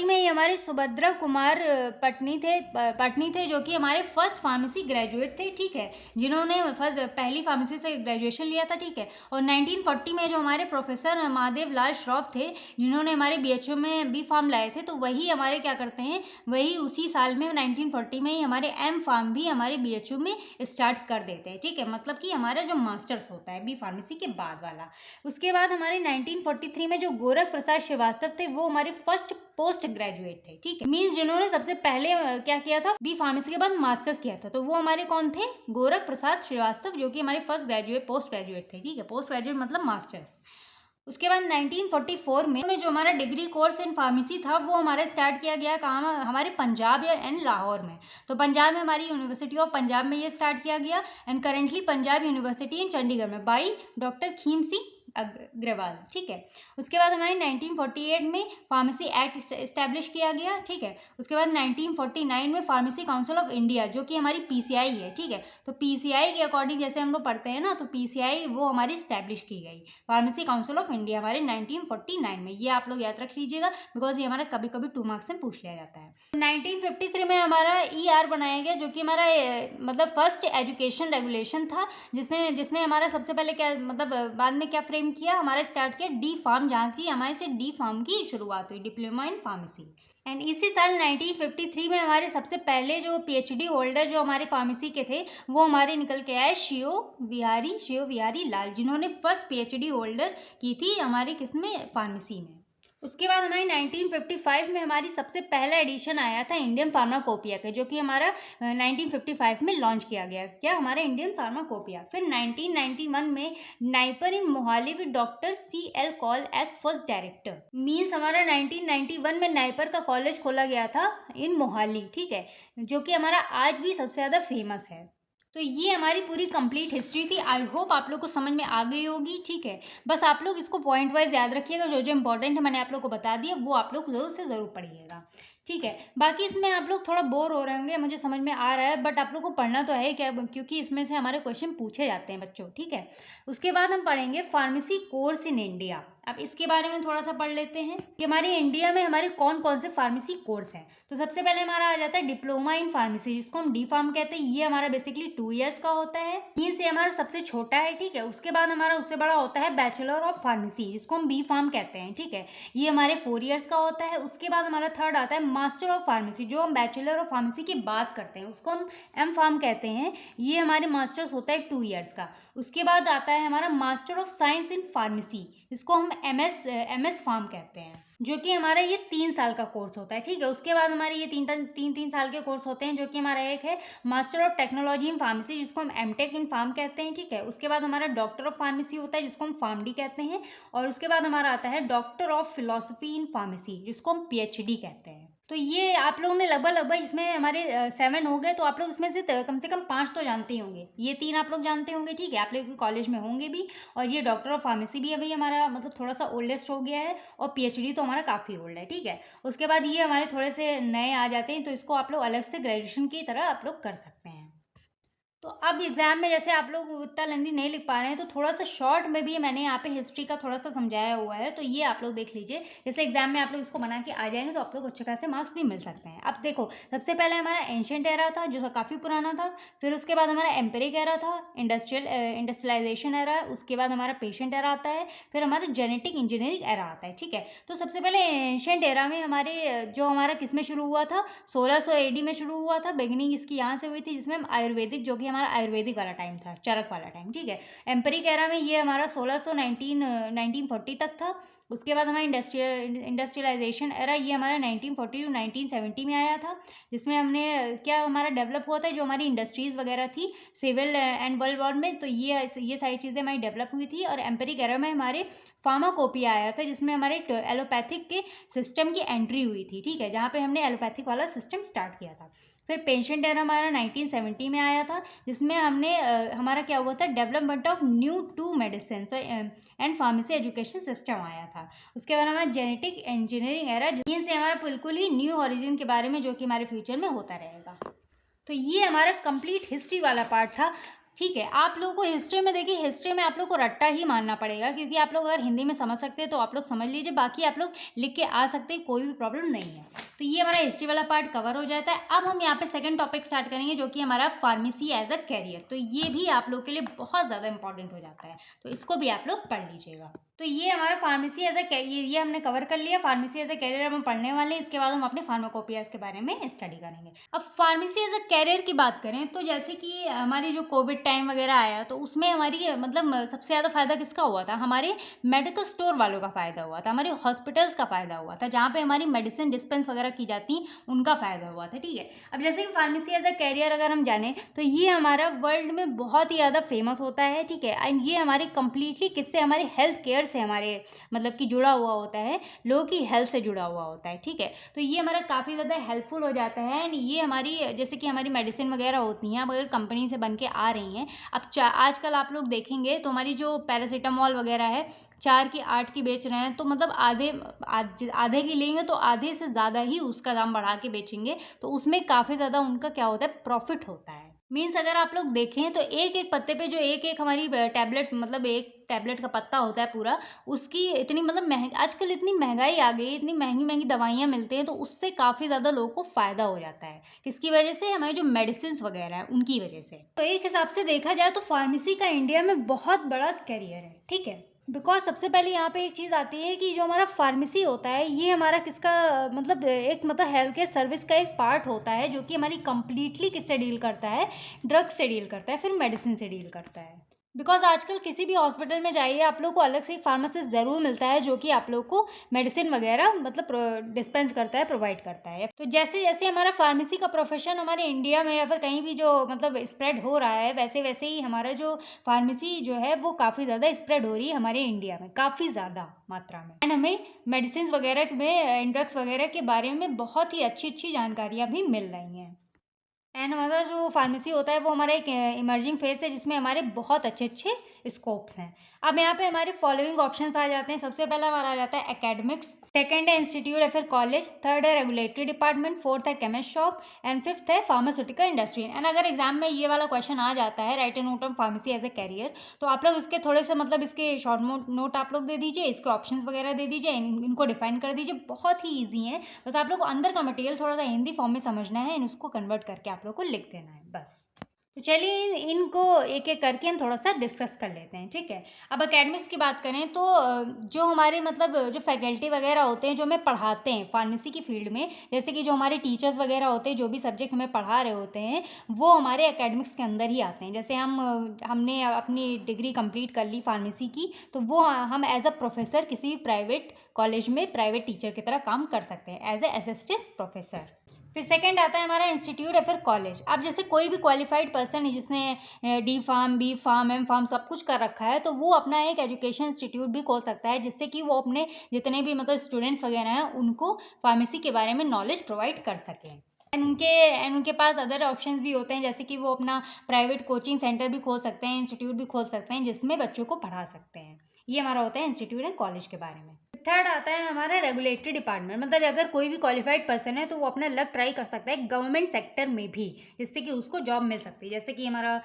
में ये हमारे सुभद्रा कुमार पटनी थे, जो कि हमारे फर्स्ट फार्मेसी ग्रेजुएट थे, ठीक है, जिन्होंने पहली फार्मेसी से ग्रेजुएशन लिया था, ठीक है। और 1940 में जो हमारे प्रोफेसर महादेव लाल श्रॉफ थे, जिन्होंने हमारे BHU में बी फार्म लाए थे, तो वही हमारे क्या करते हैं, वही उसी साल में 1940 में ही हमारे M फार्म भी हमारे BHU में स्टार्ट कर देते हैं, ठीक है। मतलब कि हमारा जो मास्टर्स होता है बी फार्मेसी के बाद वाला। उसके बाद हमारे 1943 में जो गोरख प्रसाद श्रीवास्तव थे, वो हमारे फर्स्ट पोस्ट ग्रेजुएट थे, ठीक है। मीन्स जिन्होंने सबसे पहले क्या किया था, बी फार्मेसी के बाद मास्टर्स किया था, तो वो हमारे कौन थे, गोरख प्रसाद श्रीवास्तव, जो कि हमारे फर्स्ट पोस्ट ग्रेजुएट थे, ठीक है। पोस्ट ग्रेजुएट मतलब मास्टर्स। उसके बाद 1944 में जो हमारा डिग्री कोर्स इन फार्मेसी था, वो हमारा स्टार्ट किया गया कहाँ, हमारे पंजाब एंड लाहौर में। तो पंजाब में हमारी यूनिवर्सिटी ऑफ पंजाब में ये स्टार्ट किया गया, एंड करेंटली पंजाब यूनिवर्सिटी इन चंडीगढ़ में बाई डॉक्टर खीम सिंह अग्रवाल, ठीक है। उसके बाद हमारे 1948 में फार्मेसी एक्ट इस्टेब्लिश किया गया, ठीक है। उसके बाद 1949 में फार्मेसी काउंसिल ऑफ इंडिया, जो कि हमारी PCI है, ठीक है। तो PCI के अकॉर्डिंग जैसे हम लोग पढ़ते हैं ना, तो PCI वो हमारी इस्टेब्लिश की गई, फार्मेसी काउंसिल ऑफ इंडिया हमारे 1949 में। ये आप लोग याद रख लीजिएगा, बिकॉज ये हमारा कभी कभी 2 मार्क्स में पूछ लिया जाता है। 1953 में हमारा ER बनाया गया, जो कि हमारा मतलब फर्स्ट एजुकेशन रेगुलेशन था, जिसने हमारा सबसे पहले क्या मतलब बाद में क्या फ्रेम किया, हमारा स्टार्ट किया D फार्म, जहाँ की हमारे से D फार्म की शुरुआत हुई, डिप्लोमा इन फार्मेसी। एंड इसी साल 1953 में हमारे सबसे पहले जो PhD होल्डर जो हमारे फार्मेसी के थे, वो हमारे निकल के आए शिव बिहारी लाल, जिन्होंने फर्स्ट PhD होल्डर की थी हमारी किसमें, फार्मेसी में। उसके बाद हमारी 1955 में हमारी सबसे पहला एडिशन आया था इंडियन फार्माकोपिया का, जो कि हमारा 1955 में लॉन्च किया गया, क्या हमारा इंडियन फार्माकोपिया। फिर 1991 में NIPER in Mohali with doctor CL Kaul as first director. Means हमारा 1991 में नाइपर का कॉलेज खोला गया था इन मोहाली, ठीक है, जो कि हमारा आज भी सबसे ज़्यादा फेमस है। तो ये हमारी पूरी कंप्लीट हिस्ट्री थी। आई होप आप लोग को समझ में आ गई होगी, ठीक है। बस आप लोग इसको पॉइंट वाइज याद रखिएगा, जो जो इंपॉर्टेंट है मैंने आप लोग को बता दिया, वो आप लोग ज़रूर से ज़रूर पढ़िएगा, ठीक है। बाकी इसमें आप लोग थोड़ा बोर हो रहे होंगे, मुझे समझ में आ रहा है, बट आप लोग को पढ़ना तो है क्या, क्योंकि इसमें से हमारे क्वेश्चन पूछे जाते हैं बच्चों, ठीक है। उसके बाद हम पढ़ेंगे फार्मेसी कोर्स इन इंडिया। अब इसके बारे में थोड़ा सा पढ़ लेते हैं कि हमारे इंडिया में हमारे कौन कौन से फार्मेसी कोर्स हैं। तो सबसे पहले हमारा आ जाता है डिप्लोमा इन फार्मेसी, जिसको हम D फार्म कहते हैं। ये हमारा बेसिकली 2 ईयर्स का होता है, ये से हमारा सबसे छोटा है, ठीक है। उसके बाद हमारा उससे बड़ा होता है बैचलर ऑफ फार्मेसी, जिसको हम B फार्म कहते हैं, ठीक है। ये हमारे 4 ईयर्स का होता है। उसके बाद हमारा थर्ड आता है मास्टर ऑफ फार्मेसी, जो हम बैचलर ऑफ फार्मेसी की बात करते हैं, उसको हम M फार्म कहते हैं। ये हमारे मास्टर्स होता है 2 ईयर्स का। उसके बाद आता है हमारा master of science in pharmacy, इसको हम एमएस फार्म कहते हैं, जो कि हमारा ये 3 साल का कोर्स होता है, ठीक है। उसके बाद हमारे ये तीन साल के कोर्स होते हैं, जो कि हमारा एक है master of technology in pharmacy, जिसको हम एमटेक इन फार्म कहते हैं, ठीक है। उसके बाद हमारा डॉक्टर ऑफ फार्मेसी होता है, जिसको हम फार्मडी कहते हैं, और उसके बाद हमारा आता है doctor of philosophy in pharmacy, जिसको हम पीएचडी कहते हैं। तो ये आप लोगों ने लगभग इसमें हमारे 7 हो गए, तो आप लोग इसमें से कम 5 तो जानते ही होंगे। ये 3 आप लोग जानते होंगे, ठीक है, आप लोग कॉलेज में होंगे भी। और ये डॉक्टर ऑफ फार्मेसी भी अभी हमारा मतलब थोड़ा सा ओल्डेस्ट हो गया है, और पीएचडी तो हमारा काफ़ी ओल्ड है, ठीक है। उसके बाद ये हमारे थोड़े से नए आ जाते हैं, तो इसको आप लोग अलग से ग्रेजुएशन की तरह आप लोग कर सकते हैं। तो अब एग्ज़ाम में जैसे आप लोग उतना लेंदी नहीं लिख पा रहे हैं, तो थोड़ा सा शॉर्ट में भी मैंने यहाँ पे हिस्ट्री का थोड़ा सा समझाया हुआ है, तो ये आप लोग देख लीजिए। जैसे एग्जाम में आप लोग इसको बना के आ जाएंगे, तो आप लोग अच्छे खासे मार्क्स भी मिल सकते हैं। अब देखो, सबसे पहले हमारा एंशिएंट एरा था, जो काफ़ी पुराना था। फिर उसके बाद हमारा एम्पिरिक एरा था, इंडस्ट्रियलाइजेशन एरा। उसके बाद हमारा पेशेंट एरा आता है। फिर हमारा जेनेटिक इंजीनियरिंग एरा आता है, ठीक है। तो सबसे पहले एंशिएंट एरा में हमारा किस में शुरू हुआ था, 1600 एडी में शुरू हुआ था। बिगिनिंग इसकी यहाँ से हुई थी, जिसमें हम आयुर्वेदिक, जो कि हमारा आयुर्वेदिक वाला टाइम था, चरक वाला टाइम, ठीक है। एम्पिरिक एरा में ये हमारा 1940 तक था। उसके बाद हमारा इंडस्ट्रियलाइजेशन एरा, ये हमारा 1940 टू 1970 में आया था, जिसमें हमने क्या हमारा डेवलप हुआ था, जो हमारी इंडस्ट्रीज़ वगैरह थी सिविल एंड वर्ल्ड वॉर में, तो ये सारी चीज़ें हमारी डेवलप हुई थी। और एम्पिरिक एरा में हमारे फार्माकोपिया आया था, जिसमें हमारे एलोपैथिक के सिस्टम की एंट्री हुई थी, ठीक है, जहाँ पे हमने एलोपैथिक वाला सिस्टम स्टार्ट किया था। फिर पेशेंट एरा हमारा 1970 में आया था, जिसमें हमने हमारा क्या हुआ था, development of new to medicine and pharmacy education system आया था। उसके बाद हमारा जेनेटिक इंजीनियरिंग एरा, जिसमें से हमारा बिल्कुल ही न्यू ओरिजिन के बारे में, जो कि हमारे फ्यूचर में होता रहेगा। तो ये हमारा कंप्लीट हिस्ट्री वाला पार्ट था, ठीक है। आप लोगों को हिस्ट्री में देखिए, हिस्ट्री में आप लोग को रट्टा ही मानना पड़ेगा, क्योंकि आप लोग अगर हिंदी में समझ सकते हैं तो आप लोग समझ लीजिए, बाकी आप लोग लिख के आ सकते हैं, कोई भी प्रॉब्लम नहीं है। तो ये हमारा हिस्ट्री वाला पार्ट कवर हो जाता है। अब हम यहाँ पे सेकंड टॉपिक स्टार्ट करेंगे, जो कि हमारा फार्मेसी एज अ कैरियर। तो ये भी आप लोग के लिए बहुत ज़्यादा इंपॉर्टेंट हो जाता है, तो इसको भी आप लोग पढ़ लीजिएगा। तो ये हमारा फार्मेसी एज अ कैरियर, ये हमने कवर कर लिया। फार्मेसी एज अ कैरियर हम पढ़ने वाले हैं, इसके बाद हम अपने फार्माकोपियाज के बारे में स्टडी करेंगे। अब फार्मेसी एज अ कैरियर की बात करें, तो जैसे कि हमारी जो कोविड टाइम वगैरह आया, तो उसमें हमारी मतलब सबसे ज़्यादा फ़ायदा किसका हुआ था, हमारे मेडिकल स्टोर वालों का फ़ायदा हुआ था, हमारे हॉस्पिटल्स का फ़ायदा हुआ था, जहाँ पे हमारी मेडिसिन डिस्पेंस वगैरह की जाती, उनका फ़ायदा हुआ था, ठीक है। अब जैसे कि फार्मेसी एज अ कैरियर अगर हम जाने, तो ये हमारा वर्ल्ड में बहुत ही ज़्यादा फेमस होता है, ठीक है। एंड ये हमारे कम्प्लीटली किससे, हमारे हेल्थ केयर से हमारे मतलब कि जुड़ा हुआ होता है, लोगों की हेल्थ से जुड़ा हुआ होता है, ठीक है। तो ये हमारा काफ़ी ज़्यादा हेल्पफुल हो जाता है। एंड ये हमारी जैसे कि हमारी मेडिसिन वगैरह होती हैं, अब अगर कंपनी से बन के आ रही हैं, अब आजकल आप लोग देखेंगे तो हमारी जो पैरासीटामॉल वगैरह है 4 की 8 की बेच रहे हैं, तो मतलब आधे की लेंगे तो आधे से ज़्यादा ही उसका दाम बढ़ा के बेचेंगे, तो उसमें काफ़ी ज़्यादा उनका क्या होता है, प्रॉफिट होता है। मीन्स अगर आप लोग देखें तो एक एक पत्ते पे जो एक हमारी टैबलेट, मतलब एक टैबलेट का पत्ता होता है पूरा, उसकी इतनी मतलब आजकल इतनी महंगाई आ गई है, इतनी महंगी महंगी दवाइयाँ मिलती हैं, तो उससे काफ़ी ज़्यादा लोगों को फ़ायदा हो जाता है। किसकी वजह से, हमारे जो मेडिसिन वगैरह हैं उनकी वजह से। तो एक हिसाब से देखा जाए तो फार्मेसी का इंडिया में बहुत बड़ा करियर है, ठीक है। बिकॉज सबसे पहले यहाँ पे एक चीज़ आती है कि जो हमारा फार्मेसी होता है, ये हमारा किसका मतलब एक मतलब हेल्थ केयर सर्विस का एक पार्ट होता है, जो कि हमारी कंप्लीटली किससे डील करता है, ड्रग्स से डील करता है, फिर मेडिसिन से डील करता है। बिकॉज आजकल किसी भी हॉस्पिटल में जाइए, आप लोग को अलग से एक फार्मासिस्ट ज़रूर मिलता है, जो कि आप लोग को मेडिसिन वगैरह मतलब डिस्पेंस करता है, प्रोवाइड करता है। तो जैसे जैसे हमारा फार्मेसी का प्रोफेशन हमारे इंडिया में या फिर कहीं भी जो मतलब स्प्रेड हो रहा है, वैसे वैसे ही हमारा जो फार्मेसी जो है वो काफ़ी ज़्यादा स्प्रेड हो रही है हमारे इंडिया में, काफ़ी ज़्यादा मात्रा में। एंड हमें मेडिसिन वगैरह में, ड्रग्स वगैरह के बारे में बहुत ही अच्छी अच्छी जानकारियाँ भी मिल रही हैं। एंड हमारा जो फार्मेसी होता है वो हमारा एक इमर्जिंग फेज है, जिसमें हमारे बहुत अच्छे अच्छे स्कोप्स हैं। अब यहाँ पे हमारे फॉलोइंग ऑप्शंस आ जाते हैं। सबसे पहला हमारा आ जाता है एकेडमिक्स, सेकंड है इंस्टीट्यूट या फिर कॉलेज, थर्ड है रेगुलेटरी डिपार्टमेंट, फोर्थ है केमिस्ट शॉप, एंड फिफ्थ है फार्मास्यूटिकल इंडस्ट्री। एंड अगर एग्जाम में ये वाला क्वेश्चन आ जाता है, write a note on pharmacy as a career, तो आप लोग इसके थोड़े से मतलब इसके शॉर्ट नोट आप लोग दे दीजिए, इसके ऑप्शंस वगैरह दे दीजिए, इनको डिफाइन कर दीजिए। बहुत ही ईजी है, बस आप लोग को अंदर का मटेरियल थोड़ा सा हिंदी फॉर्म में समझना है, उसको कन्वर्ट करके आप लोग को लिख देना है बस। तो चलिए इनको एक एक करके हम थोड़ा सा डिस्कस कर लेते हैं, ठीक है। अब एकेडमिक्स की बात करें तो जो हमारे मतलब जो फैकल्टी वगैरह होते हैं जो हमें पढ़ाते हैं फार्मेसी की फील्ड में, जैसे कि जो हमारे टीचर्स वगैरह होते हैं जो भी सब्जेक्ट हमें पढ़ा रहे होते हैं, वो हमारे एकेडमिक्स के अंदर ही आते हैं। जैसे हमने अपनी डिग्री कंप्लीट कर ली फार्मेसी की, तो वो हम एज अ प्रोफेसर किसी भी प्राइवेट कॉलेज में प्राइवेट टीचर की तरह काम कर सकते हैं एज ए असिस्टेंट प्रोफेसर। फिर सेकंड आता है हमारा इंस्टीट्यूट या फिर कॉलेज। अब जैसे कोई भी क्वालिफाइड पर्सन है जिसने D pharm, B pharm, M pharm सब कुछ कर रखा है, तो वो अपना एक एजुकेशन इंस्टीट्यूट भी खोल सकता है, जिससे कि वो अपने जितने भी मतलब स्टूडेंट्स वगैरह हैं उनको फार्मेसी के बारे में नॉलेज प्रोवाइड कर सकें। एंड उनके पास अदर ऑप्शंस भी होते हैं, जैसे कि वो अपना प्राइवेट कोचिंग सेंटर भी खोल सकते हैं, इंस्टीट्यूट भी खोल सकते हैं जिसमें बच्चों को पढ़ा सकते हैं। ये हमारा होता है इंस्टीट्यूट एंड कॉलेज के बारे में। थर्ड आता है हमारा रेगुलेटरी डिपार्टमेंट। मतलब अगर कोई भी क्वालिफाइड पर्सन है तो वो अपना लक ट्राई कर सकता है गवर्नमेंट सेक्टर में भी, जिससे कि उसको जॉब मिल सकती है। जैसे कि हमारा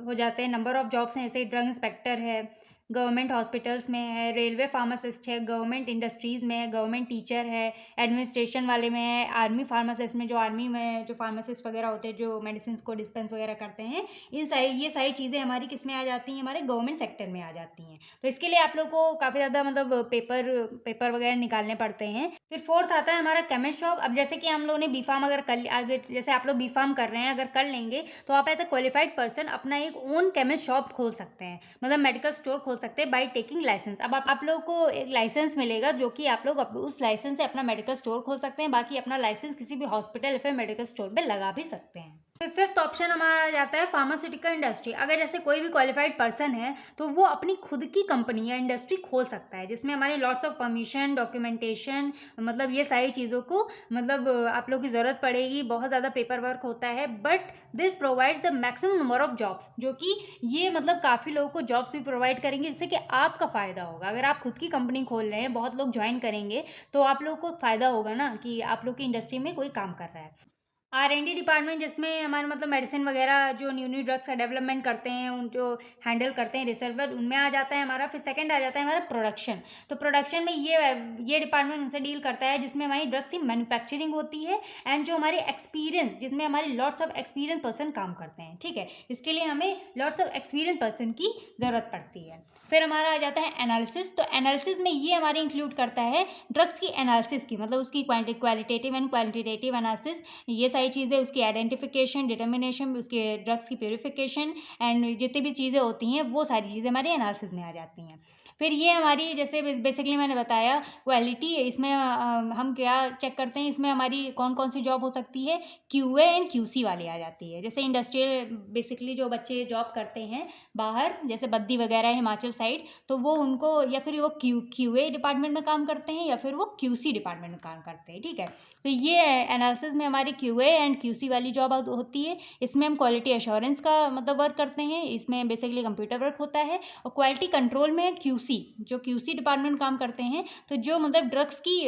हो जाते हैं नंबर ऑफ जॉब्स हैं, जैसे ड्रग इंस्पेक्टर है, गवर्नमेंट हॉस्पिटल्स में है, रेलवे फार्मासिस्ट है, गवर्नमेंट इंडस्ट्रीज़ में है, गवर्नमेंट टीचर है, एडमिनिस्ट्रेशन वाले में है, आर्मी फार्मासिस्ट में जो आर्मी में जो फार्मासिस्ट वगैरह होते हैं जो मेडिसिन को डिस्पेंस वगैरह करते हैं, ये सारी चीज़ें हमारी किस में आ जाती हैं, हमारे गवर्नमेंट सेक्टर में आ जाती हैं। तो इसके लिए आप लोग को काफ़ी ज़्यादा मतलब पेपर वगैरह निकालने पड़ते हैं। फिर फोर्थ आता है हमारा केमिस्ट जॉब। अब जैसे कि हम लोगों ने बी फार्म अगर कर आगे जैसे आप लोग बी फार्म कर रहे हैं अगर कर लेंगे, तो आप एज ए क्वालिफाइड पर्सन अपना एक ओन केमिस्ट शॉप खोल सकते हैं, मतलब मेडिकल स्टोर खोल सकते हैं बाई टेकिंग लाइसेंस। अब आप लोग को एक लाइसेंस मिलेगा जो कि आप लोग उस लाइसेंस से अपना मेडिकल स्टोर खोल सकते हैं। बाकी अपना लाइसेंस किसी भी हॉस्पिटल या फिर मेडिकल स्टोर पे लगा भी सकते हैं। फिर फिफ्थ ऑप्शन हमारा आ जाता है फार्मास्यूटिकल इंडस्ट्री। अगर जैसे कोई भी क्वालिफाइड पर्सन है तो वो अपनी खुद की कंपनी या इंडस्ट्री खोल सकता है, जिसमें हमारे लॉट्स ऑफ परमिशन, डॉक्यूमेंटेशन, मतलब ये सारी चीज़ों को मतलब आप लोग की ज़रूरत पड़ेगी, बहुत ज़्यादा पेपर वर्क होता है, but this provides the maximum number of jobs, जो कि ये मतलब काफ़ी लोगों को जॉब्स भी प्रोवाइड करेंगे, जिससे कि आपका फ़ायदा होगा। अगर आप खुद की कंपनी खोल रहे हैं, बहुत लोग ज्वाइन करेंगे, तो आप लोग को फ़ायदा होगा ना कि आप लोग की इंडस्ट्री में कोई काम कर रहा है। R&D डिपार्टमेंट, जिसमें हमारे मतलब मेडिसिन वगैरह जो न्यू ड्रग्स का डेवलपमेंट करते हैं, उन जो हैंडल करते हैं रिसर्च वर्क, उनमें आ जाता है हमारा। फिर सेकंड आ जाता है हमारा प्रोडक्शन। तो प्रोडक्शन में ये डिपार्टमेंट उनसे डील करता है जिसमें हमारी ड्रग्स की मैन्युफैक्चरिंग होती है, एंड जो हमारे एक्सपीरियंस, जिसमें हमारे लॉट्स ऑफ एक्सपीरियंस पर्सन काम करते हैं, ठीक है। इसके लिए हमें लॉट्स ऑफ एक्सपीरियंस पर्सन की ज़रूरत पड़ती है। फिर हमारा आ जाता है एनालिसिस। तो एनालिसिस में ये हमारे इंक्लूड करता है ड्रग्स की एनालिसिस की, मतलब उसकी क्वालिटेटिव एंड क्वांटिटेटिव एनालिसिस, ये सारी चीज़ें, उसकी आइडेंटिफिकेशन, डिटर्मिनेशन, उसके ड्रग्स की प्योरिफिकेशन, एंड जितनी भी चीज़ें होती हैं वो सारी चीज़ें हमारी एनालिसिस में आ जाती हैं। फिर ये हमारी जैसे बेसिकली मैंने बताया क्वालिटी, इसमें हम क्या चेक करते हैं, इसमें हमारी कौन कौन सी जॉब हो सकती है, QA एंड QC वाली आ जाती है। जैसे इंडस्ट्रियल बेसिकली जो बच्चे जॉब करते हैं बाहर, जैसे बद्दी वगैरह हिमाचल साइड, तो वो उनको या फिर वो QA डिपार्टमेंट में काम करते हैं या फिर वो QC डिपार्टमेंट में काम करते हैं, ठीक है। तो ये एनालिसिस में हमारी QA एंड QC वाली जॉब होती है। इसमें हम क्वालिटी एश्योरेंस का मतलब वर्क करते हैं, इसमें बेसिकली कंप्यूटर वर्क होता है। और क्वालिटी कंट्रोल में QC, जो QC डिपार्टमेंट काम करते हैं, तो जो मतलब ड्रग्स की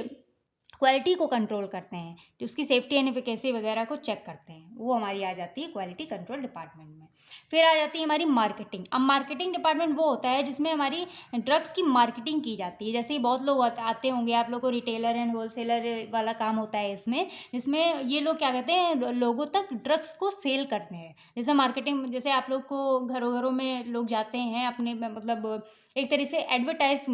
क्वालिटी को कंट्रोल करते हैं, जो उसकी सेफ्टी एंड एफिकेसी वगैरह को चेक करते हैं, वो हमारी आ जाती है क्वालिटी कंट्रोल डिपार्टमेंट में। फिर आ जाती है हमारी मार्केटिंग। अब मार्केटिंग डिपार्टमेंट वो होता है जिसमें हमारी ड्रग्स की मार्केटिंग की जाती है। जैसे ही बहुत लोग आते होंगे, आप लोग को रिटेलर एंड होलसेलर वाला काम होता है इसमें ये लोग क्या करते हैं, लोगों तक ड्रग्स को सेल करते हैं। जैसे मार्केटिंग, जैसे आप लोग को घरों घरों में लोग जाते हैं अपने मतलब एक तरह से एडवर्टाइज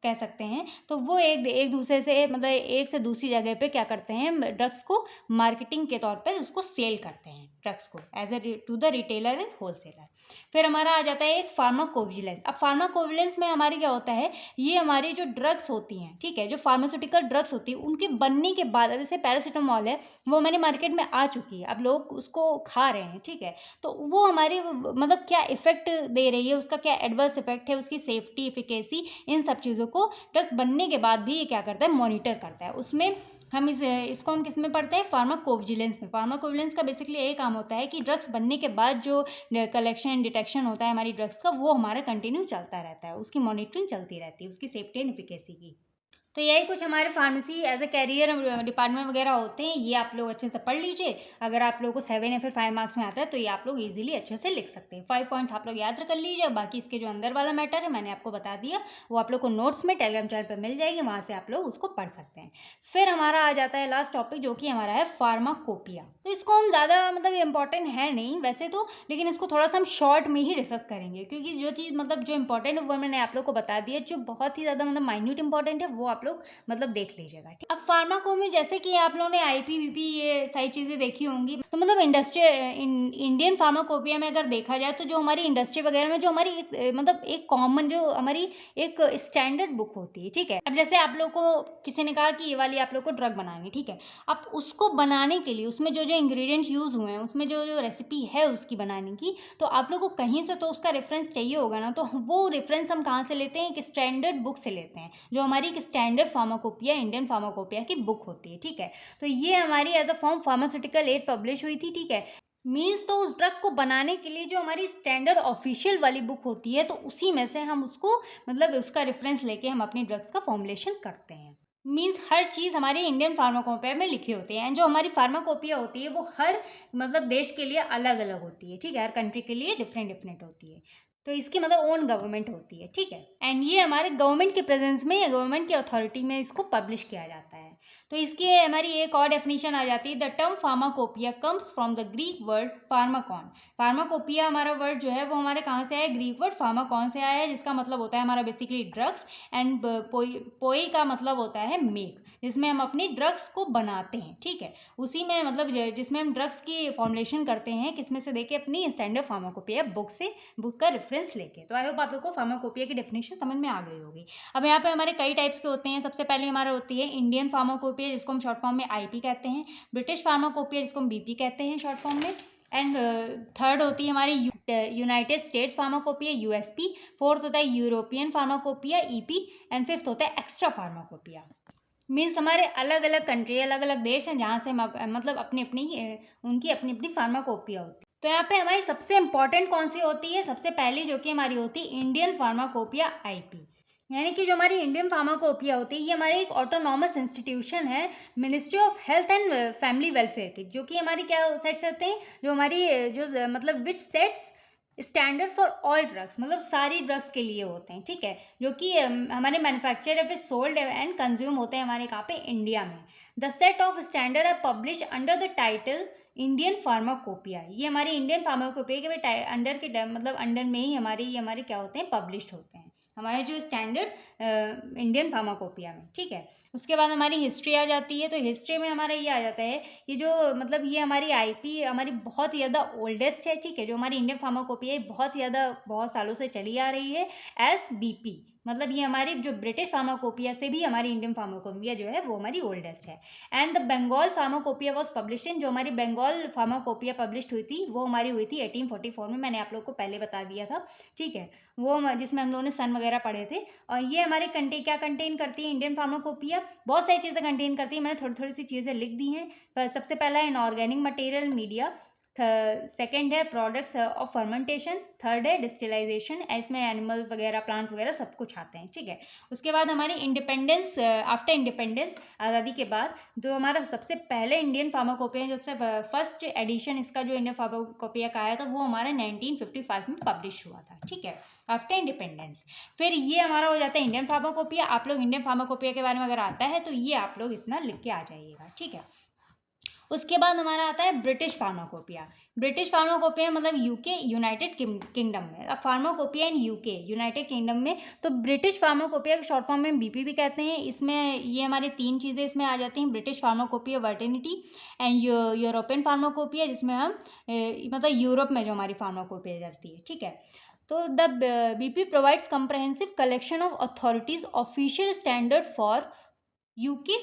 कह सकते हैं, तो वो एक दूसरे से मतलब एक से दूसरी जगह पे क्या करते हैं, ड्रग्स को मार्केटिंग के तौर पर उसको सेल करते हैं, ड्रग्स को as a to the retailer and wholesaler. फिर हमारा आ जाता है एक फार्माकोविजिलेंस। अब फार्माकोविजिलेंस में हमारी क्या होता है, ये हमारी जो ड्रग्स होती हैं, ठीक है, जो फार्मास्यूटिकल ड्रग्स होती है, उनके बनने के बाद, जैसे पैरासीटामॉल है, वो हमारे मार्केट में आ चुकी है, अब लोग उसको खा रहे हैं, ठीक है, तो वो हमारे मतलब क्या इफेक्ट दे रही है, उसका क्या एडवर्स इफेक्ट है, उसकी सेफ्टी, एफिकेसी, इन सब चीज़ों को ड्रग बनने के बाद भी ये क्या करता है, मॉनिटर करता है। उसमें हम इसको हम किस में पढ़ते हैं, फार्माकोविजिलेंस में। फार्माकोविजिलेंस का बेसिकली यही काम होता है कि ड्रग्स बनने के बाद जो कलेक्शन डिटेक्शन होता है हमारी ड्रग्स का, वो हमारा कंटिन्यू चलता रहता है, उसकी मॉनिटरिंग चलती रहती है, उसकी सेफ्टी एंड एफिकेसी की। तो यही कुछ हमारे pharmacy as a career department वगैरह होते हैं, ये आप लोग अच्छे से पढ़ लीजिए। अगर आप लोगों को 7 या फिर 5 मार्क्स में आता है तो ये आप लोग इजीली अच्छे से लिख सकते हैं। 5 पॉइंट्स आप लोग याद कर लीजिए, बाकी इसके जो अंदर वाला मैटर है मैंने आपको बता दिया, वो आप लोग को नोट्स में टेलीग्राम चैनल पर मिल जाएगी, वहाँ से आप लोग उसको पढ़ सकते हैं। फिर हमारा आ जाता है लास्ट टॉपिक, जो कि हमारा है फार्माकोपिया। तो इसको हम ज़्यादा मतलब इंपॉर्टेंट है नहीं वैसे तो, लेकिन इसको थोड़ा सा हम शॉर्ट में ही डिस्कस करेंगे, क्योंकि जो चीज़ मतलब जो इंपॉर्टेंट है वो मैंने आप लोग को बता दिया, जो बहुत ही ज़्यादा मतलब माइन्यूट इंपॉर्टेंट है वो आप लोग मतलब देख लीजिएगा। ठीक, अब फार्माको में जैसे कि आप लोगों ने आईपीवीपी ये सारी चीज़ें देखी होंगी, तो मतलब इंडियन फार्माकोपिया में अगर देखा जाए तो जो हमारी इंडस्ट्री वगैरह में जो हमारी मतलब एक कॉमन जो हमारी एक स्टैंडर्ड बुक होती है, ठीक है। अब जैसे आप लोग को किसी ने कहा कि ये वाली आप लोग को ड्रग बनाएंगे, ठीक है। अब उसको बनाने के लिए उसमें जो जो इंग्रेडिएंट्स यूज़ हुए हैं, उसमें जो जो रेसिपी है उसकी बनाने की, तो आप लोग को कहीं से तो उसका रेफरेंस चाहिए होगा ना, तो वो रेफरेंस हम कहाँ से लेते हैं? एक स्टैंडर्ड बुक से लेते हैं, जो हमारी एक स्टैंडर्ड फार्माकोपिया इंडियन फार्माकोपिया की बुक होती है, ठीक है। तो ये हमारी as a form pharmaceutical aid publish हुई थी, ठीक है। मीन्स तो उस ड्रग को बनाने के लिए जो हमारी स्टैंडर्ड ऑफिशियल वाली बुक होती है, तो उसी में से हम उसको मतलब उसका रेफरेंस लेके हम अपनी ड्रग्स का फॉर्मुलेशन करते हैं। मीन्स हर चीज़ हमारी इंडियन फार्माकोपिया में लिखी होती है, एंड जो हमारी फार्माकोपिया होती है वो हर मतलब देश के लिए अलग अलग होती है, ठीक है। हर कंट्री के लिए डिफरेंट डिफरेंट होती है, तो इसकी मतलब ओन गवर्नमेंट होती है, ठीक है। एंड ये हमारे गवर्नमेंट के प्रेजेंस में या गवर्नमेंट की अथॉरिटी में इसको पब्लिश किया जाता है। तो इसकी हमारी एक और डेफिनेशन आ जाती है, the term pharmacopoeia comes from the Greek word Pharmacon. Pharmacopoeia हमारा वर्ड जो है वो हमारे कहाँ से आया है? ग्रीक वर्ड फार्माकॉन से आया है, जिसका मतलब होता है हमारा बेसिकली ड्रग्स, एंड पोई का मतलब होता है मेक, जिसमें हम अपनी ड्रग्स को बनाते हैं, ठीक है। उसी में मतलब जिसमें हम ड्रग्स की फॉर्मुलेशन करते हैं, किसमें से देके? अपनी स्टैंडर्ड फार्माकोपिया बुक से, बुक का रेफरेंस लेके। तो आई होप आप लोग को फार्माकोपिया की डेफिनेशन समझ में आ गई होगी। अब यहाँ पे हमारे कई टाइप्स के होते हैं। सबसे पहले हमारा होती है इंडियन फार्माकोपिया, जिसको हम शॉर्ट फॉर्म में आईपी कहते हैं। ब्रिटिश फार्माकोपिया, जिसको हम बीपी कहते हैं शॉर्ट फॉर्म में। एंड थर्ड होती है हमारी United states pharmacopoeia, USP. Fourth होता है European pharmacopoeia, EP. And fifth होता है एक्स्ट्रा फार्माकोपिया। मीन्स हमारे अलग अलग कंट्री, अलग अलग देश हैं जहाँ से हम मतलब अपनी अपनी उनकी अपनी अपनी फार्माकोपिया होती है। तो यहाँ पे हमारी सबसे इंपॉर्टेंट कौन सी होती है? सबसे पहली जो कि हमारी होती है इंडियन फार्माकोपिया आईपी, यानी कि जो हमारी इंडियन फार्माकोपिया होती है ये हमारी एक ऑटोनॉमस इंस्टीट्यूशन है, ministry of health and family welfare की, जो कि हमारी क्या सेट्स करते हैं? जो हमारी जो मतलब which sets standard for all drugs, मतलब सारी ड्रग्स के लिए होते हैं, ठीक है। जो कि हमारे मैन्युफैक्चर या फिर सोल्ड एंड कंज्यूम होते हैं हमारे कहाँ पे? इंडिया में। The set of standard are publish under the title Indian pharmacopoeia. ये हमारी इंडियन फार्माकोपिया के अंडर के मतलब अंडर में ही हमारे क्या होते हैं? पब्लिश होते हैं हमारे जो स्टैंडर्ड इंडियन फार्माकोपिया में, ठीक है। उसके बाद हमारी हिस्ट्री आ जाती है। तो हिस्ट्री में हमारा ये आ जाता है, ये जो मतलब ये हमारी आईपी हमारी बहुत ही ज़्यादा ओल्डेस्ट है, ठीक है। जो हमारी इंडियन फार्माकोपिया है बहुत ही ज़्यादा बहुत सालों से चली आ रही है एज बीपी, मतलब ये हमारी जो ब्रिटिश फार्माकोपिया से भी हमारी इंडियन फार्माकोपिया जो है वो हमारी ओल्डेस्ट है। And the Bengal pharmacopoeia was publish in, जो हमारी बंगाल फार्माकोपिया पब्लिश हुई थी वो हमारी हुई थी 1844 में, मैंने आप लोग को पहले बता दिया था, ठीक है। वो जिसमें हम लोगों ने सन वगैरह पढ़े थे। और ये हमारे क्या कंटेन करती है इंडियन फार्माकोपिया? बहुत सारी चीज़ें कंटेन करती है, मैंने थोड़ी थोड़ी सी चीज़ें लिख दी हैं। सबसे पहला है इनऑर्गेनिक मटेरियल मीडिया, सेकेंड है प्रोडक्ट्स ऑफ फर्मेंटेशन, थर्ड है डिस्टिलाइजेशन, इसमें एनिमल्स वगैरह प्लांट्स वगैरह सब कुछ आते हैं, ठीक है। उसके बाद हमारी इंडिपेंडेंस, आफ्टर इंडिपेंडेंस आज़ादी के बाद जो हमारा सबसे पहले इंडियन फार्माकोपिया, जब से फर्स्ट एडिशन इसका जो इंडियन फार्माकोपिया का आया था वो हमारा 1955 में पब्लिश हुआ था, ठीक है, आफ्टर इंडिपेंडेंस। फिर ये हमारा हो जाता है इंडियन फार्माकोपिया। आप लोग इंडियन फार्माकोपिया के बारे में अगर आता है तो ये आप लोग इतना लिख के आ जाइएगा, ठीक है। उसके बाद हमारा आता है ब्रिटिश फार्माकोपिया। ब्रिटिश फार्माकोपिया मतलब यूके, यूनाइटेड किंगडम में। अब pharmacopoeia in UK, United kingdom में। तो ब्रिटिश फार्माकोपिया को शॉर्ट फॉर्म में बीपी भी कहते हैं। इसमें ये हमारे तीन चीज़ें इसमें आ जाती हैं, ब्रिटिश फार्माकोपिया वर्टिनिटी एंड यूरोपियन फार्माकोपिया, जिसमें हम मतलब यूरोप में जो हमारी फार्माकोपिया जाती है, ठीक है। तो the BP provides comprehensive collection of authorities official standard for UK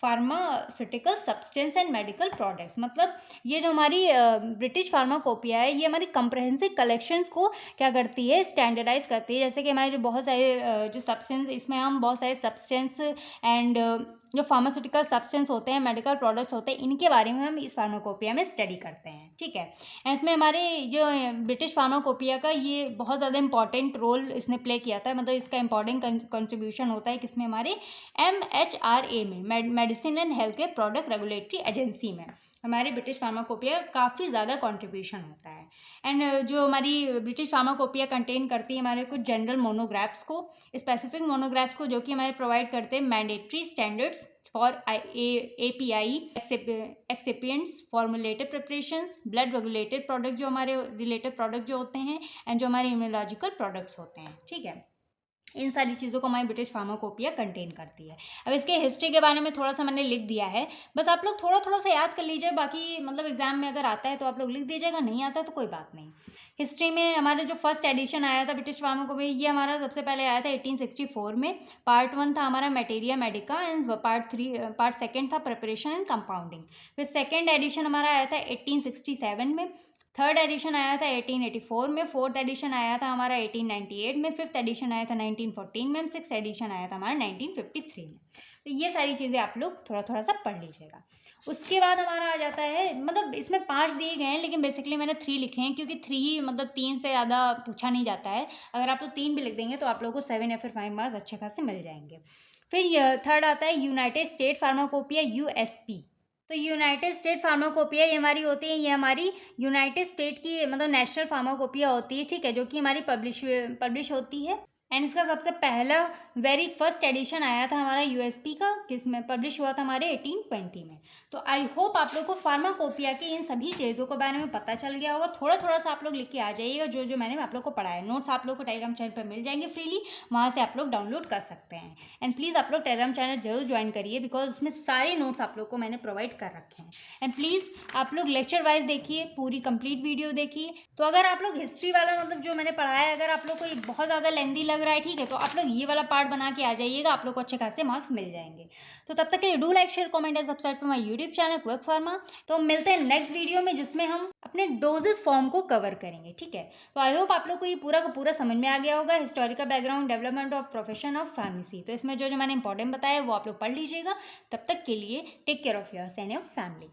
pharmaceutical substance and medical products. मतलब ये जो हमारी ब्रिटिश फार्माकोपिया है ये हमारी कंप्रहेंसिव कलेक्शंस को क्या करती है? स्टैंडर्डाइज करती है। जैसे कि हमारे जो बहुत सारे जो सब्सटेंस, इसमें हम बहुत सारे सब्सटेंस एंड जो फार्मास्यूटिकल सब्सटेंस होते हैं, मेडिकल प्रोडक्ट्स होते हैं, इनके बारे में हम इस फार्माकोपिया में स्टडी करते हैं, ठीक है। इसमें हमारे जो ब्रिटिश फार्माकोपिया का ये बहुत ज़्यादा इंपॉर्टेंट रोल इसने प्ले किया था, मतलब इसका इंपॉर्टेंट कंट्रीब्यूशन होता है किसमें, हमारे MHRA में, medicine and health care product regulatory agency में हमारे ब्रिटिश फार्माकोपिया काफ़ी ज़्यादा कंट्रीब्यूशन होता है। एंड जो हमारी ब्रिटिश फार्माकोपिया कंटेन करती है हमारे कुछ जनरल मोनोग्राफ्स को, स्पेसिफिक मोनोग्राफ्स को, जो कि हमारे प्रोवाइड करते हैं mandatory standards for API excipients, formulated preparations, blood regulated product जो हमारे रिलेटेड प्रोडक्ट जो होते हैं, एंड जो हमारे इम्यूनोलॉजिकल प्रोडक्ट्स होते हैं, ठीक है। इन सारी चीज़ों को हमारी ब्रिटिश फार्माकोपिया कंटेन करती है। अब इसके हिस्ट्री के बारे में थोड़ा सा मैंने लिख दिया है, बस आप लोग थोड़ा थोड़ा सा याद कर लीजिए, बाकी मतलब एग्जाम में अगर आता है तो आप लोग लिख दीजिएगा, नहीं आता तो कोई बात नहीं। हिस्ट्री में हमारा जो फर्स्ट एडिशन आया था ब्रिटिश फार्माकोपिया, ये हमारा सबसे पहले आया था 1864 में। पार्ट 1 था हमारा materia Medica, and part second था प्रिपरेशन एंड कंपाउंडिंग। फिर सेकेंड एडिशन हमारा आया था 1867 में, थर्ड एडिशन आया था 1884 में, फोर्थ एडिशन आया था हमारा 1898 में, फिफ्थ एडिशन आया था 1914 में, सिक्स एडिशन आया था हमारा 1953 में। तो ये सारी चीज़ें आप लोग थोड़ा थोड़ा सा पढ़ लीजिएगा। उसके बाद हमारा आ जाता है, मतलब इसमें 5 दिए गए हैं, लेकिन बेसिकली मैंने 3 लिखे हैं, क्योंकि 3 ही मतलब 3 से ज़्यादा पूछा नहीं जाता है। अगर आप लोग 3 भी लिख देंगे तो आप लोगों को 7 या फिर 5 मार्क्स अच्छे खासे मिल जाएंगे। फिर थर्ड आता है यूनाइटेड स्टेट फार्माकोपिया, USP। तो यूनाइटेड स्टेट फार्माकोपिया ये हमारी होती है, ये हमारी यूनाइटेड स्टेट की मतलब नेशनल फार्माकोपिया होती है, ठीक है, जो कि हमारी पब्लिश होती है। एंड इसका सबसे पहला वेरी फर्स्ट एडिशन आया था हमारा USP का, किसमें पब्लिश हुआ था हमारे 1820 में। तो आई होप आप लोग को फार्माकोपिया की इन सभी चीज़ों के बारे में पता चल गया होगा। थोड़ा थोड़ा सा आप लोग लिख के आ जाइएगा, जो जो मैंने आप लोग को पढ़ाया। नोट्स आप लोग को टेलीग्राम चैनल पर मिल जाएंगे फ्रीली, वहाँ से आप लोग डाउनलोड कर सकते हैं। एंड प्लीज़ आप लोग टेलीग्राम चैनल जरूर ज्वाइन करिए, बिकॉज उसमें सारे नोट्स आप लोग को मैंने प्रोवाइड कर रखे हैं। एंड प्लीज़ आप लोग लेक्चर वाइज देखिए, पूरी कंप्लीट वीडियो देखिए। तो अगर आप लोग हिस्ट्री वाला मतलब जो मैंने पढ़ाया है, अगर आप लोग को ये बहुत ज़्यादा लेंदी लग रहा है, ठीक है, तो आप लोग ये वाला पार्ट बना के आ जाइएगा, आप लोग को अच्छे खासे मार्क्स मिल जाएंगे। तो तब तक के लिए do like, share, comment and subscribe to my YouTube channel Quick Pharma. तो मिलते हैं नेक्स्ट वीडियो में, जिसमें हम अपने डोजेस फॉर्म को कवर करेंगे, ठीक है। तो आई होप आप लोग को ये पूरा का पूरा समझ में आ गया होगा, historical background, development of profession of pharmacy. तो इसमें जो जो मैंने इंपॉर्टेंट बताया वो आप लोग पढ़ लीजिएगा। तब तक के लिए take care of yourself and your family.